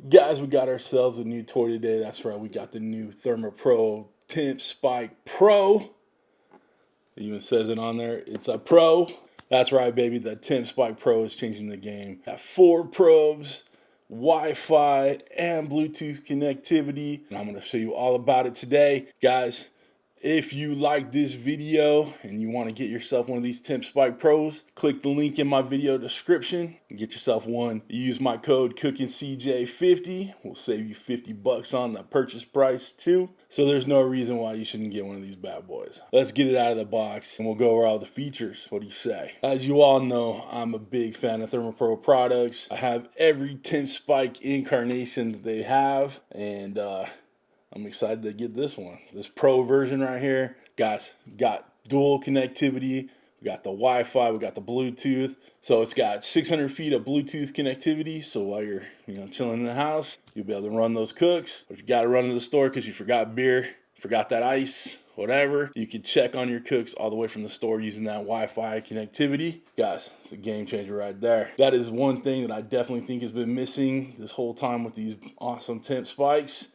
Guys, we got ourselves a new toy today. That's right, we got the new ThermoPro TempSpike Pro. It even says it on there. It's a Pro. That's right, baby. The TempSpike Pro is changing the game. Got 4 probes, Wi-Fi, and Bluetooth connectivity. And I'm going to show you all about it today. Guys, if you like this video and you want to get yourself one of these TempSpike Pros, click the link in my video description and get yourself one. Use my code CookingCJ50. We'll save you 50 bucks on the purchase price too. So there's no reason why you shouldn't get one of these bad boys. Let's get it out of the box and we'll go over all the features. What do you say? As you all know, I'm a big fan of ThermoPro products. I have every TempSpike incarnation that they have, and I'm excited to get this one. This Pro version right here. Guys, got dual connectivity. We got the Wi-Fi, we got the Bluetooth. So it's got 600 feet of Bluetooth connectivity. So while you're chilling in the house, you'll be able to run those cooks. But if you got to run to the store because you forgot beer, forgot that ice, whatever, you can check on your cooks all the way from the store using that Wi-Fi connectivity. Guys, it's a game changer right there. That is one thing that I definitely think has been missing this whole time with these awesome TempSpikes.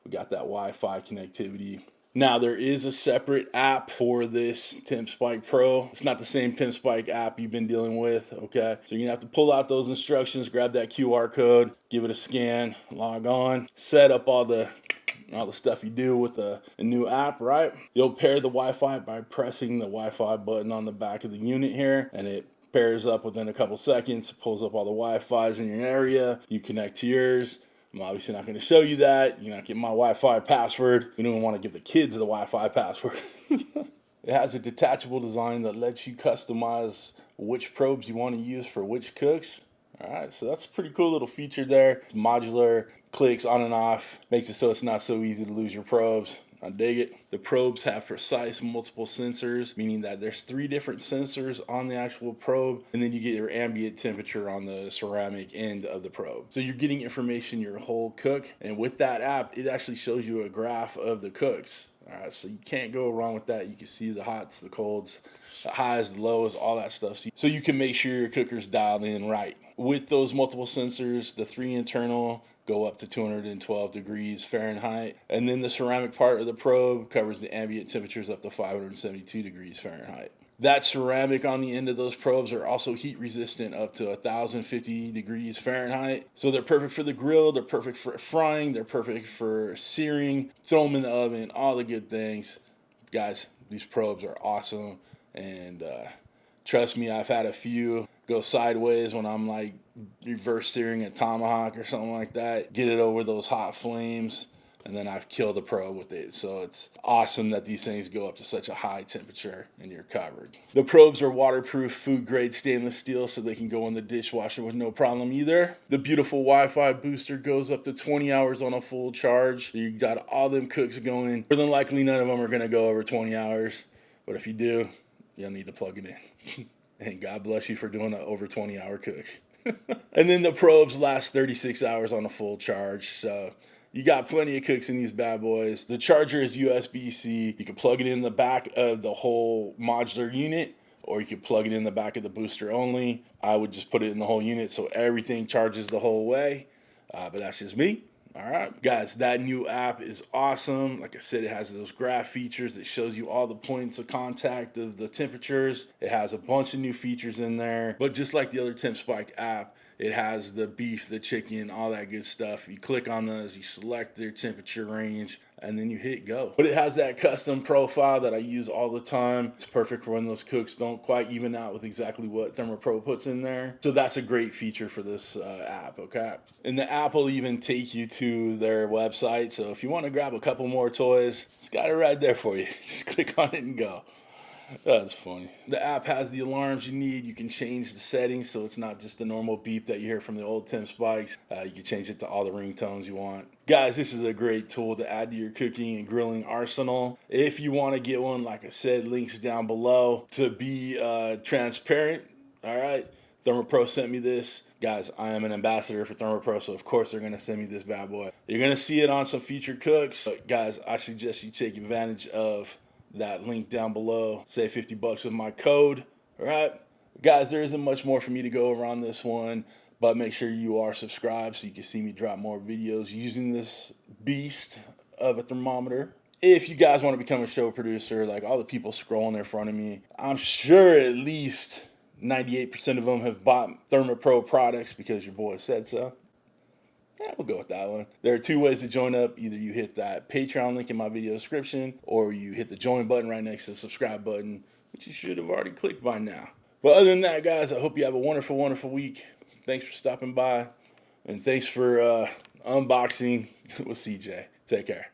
We got that Wi-Fi connectivity. Now, there is a separate app for this TempSpike Pro. It's not the same TempSpike app you've been dealing with, okay? So you're gonna have to pull out those instructions, grab that QR code, give it a scan, log on, set up all the stuff you do with a new app, right? You'll pair the Wi-Fi by pressing the Wi-Fi button on the back of the unit here, and it pairs up within a couple seconds, pulls up all the Wi-Fis in your area, you connect to yours. I'm obviously not going to show you that. You're not getting my Wi-Fi password. We don't even want to give the kids the Wi-Fi password. It has a detachable design that lets you customize which probes you want to use for which cooks. All right, so that's a pretty cool little feature there. It's modular, clicks on and off, makes it so it's not so easy to lose your probes. I dig it. The probes have precise multiple sensors, meaning that there's 3 different sensors on the actual probe, and then you get your ambient temperature on the ceramic end of the probe. So you're getting information your whole cook, and with that app, it actually shows you a graph of the cooks. All right, so you can't go wrong with that. You can see the hots, the colds, the highs, the lows, all that stuff. So you can make sure your cooker's dialed in right. With those multiple sensors, the 3 internal go up to 212 degrees Fahrenheit. And then the ceramic part of the probe covers the ambient temperatures up to 572 degrees Fahrenheit. That ceramic on the end of those probes are also heat resistant up to 1050 degrees Fahrenheit. So they're perfect for the grill, they're perfect for frying, they're perfect for searing, throw them in the oven, all the good things. Guys, these probes are awesome, and trust me, I've had a few go sideways when I'm like reverse searing a tomahawk or something like that. Get it over those hot flames, and then I've killed a probe with it. So it's awesome that these things go up to such a high temperature and you're covered. The probes are waterproof, food grade stainless steel, so they can go in the dishwasher with no problem either. The beautiful Wi-Fi booster goes up to 20 hours on a full charge. You got all them cooks going. More than likely, none of them are gonna go over 20 hours. But if you do, you'll need to plug it in. And God bless you for doing an over 20-hour cook. And then the probes last 36 hours on a full charge. So you got plenty of cooks in these bad boys. The charger is USB-C. You can plug it in the back of the whole modular unit, or you can plug it in the back of the booster only. I would just put it in the whole unit so everything charges the whole way. But that's just me. All right, guys, that new app is awesome. Like I said, it has those graph features that shows you all the points of contact of the temperatures. It has a bunch of new features in there. But just like the other TempSpike app, it has the beef, the chicken, all that good stuff. You click on those, you select their temperature range, and then you hit go. But it has that custom profile that I use all the time. It's perfect for when those cooks don't quite even out with exactly what ThermoPro puts in there. So that's a great feature for this app, okay? And the app will even take you to their website. So if you want to grab a couple more toys, it's got it right there for you. Just click on it and go. That's funny. The app has the alarms you need. You can change the settings so it's not just the normal beep that you hear from the old TempSpikes. You can change it to all the ringtones you want. Guys, this is a great tool to add to your cooking and grilling arsenal. If you want to get one, like I said, links down below. To be transparent, all right, ThermoPro sent me this. Guys, I am an ambassador for ThermoPro, so of course they're going to send me this bad boy. You're going to see it on some featured cooks. But guys, I suggest you take advantage of that link down below. Save 50 bucks with my code. All right, guys, there isn't much more for me to go over on this one. But make sure you are subscribed so you can see me drop more videos using this beast of a thermometer. If you guys want to become a show producer, like all the people scrolling in front of me, I'm sure at least 98% of them have bought ThermoPro products because your boy said so. Yeah, we'll go with that one. There are two ways to join up. Either you hit that Patreon link in my video description, or you hit the join button right next to the subscribe button, which you should have already clicked by now. But other than that, guys, I hope you have a wonderful, wonderful week. Thanks for stopping by, and thanks for unboxing with CJ. Take care.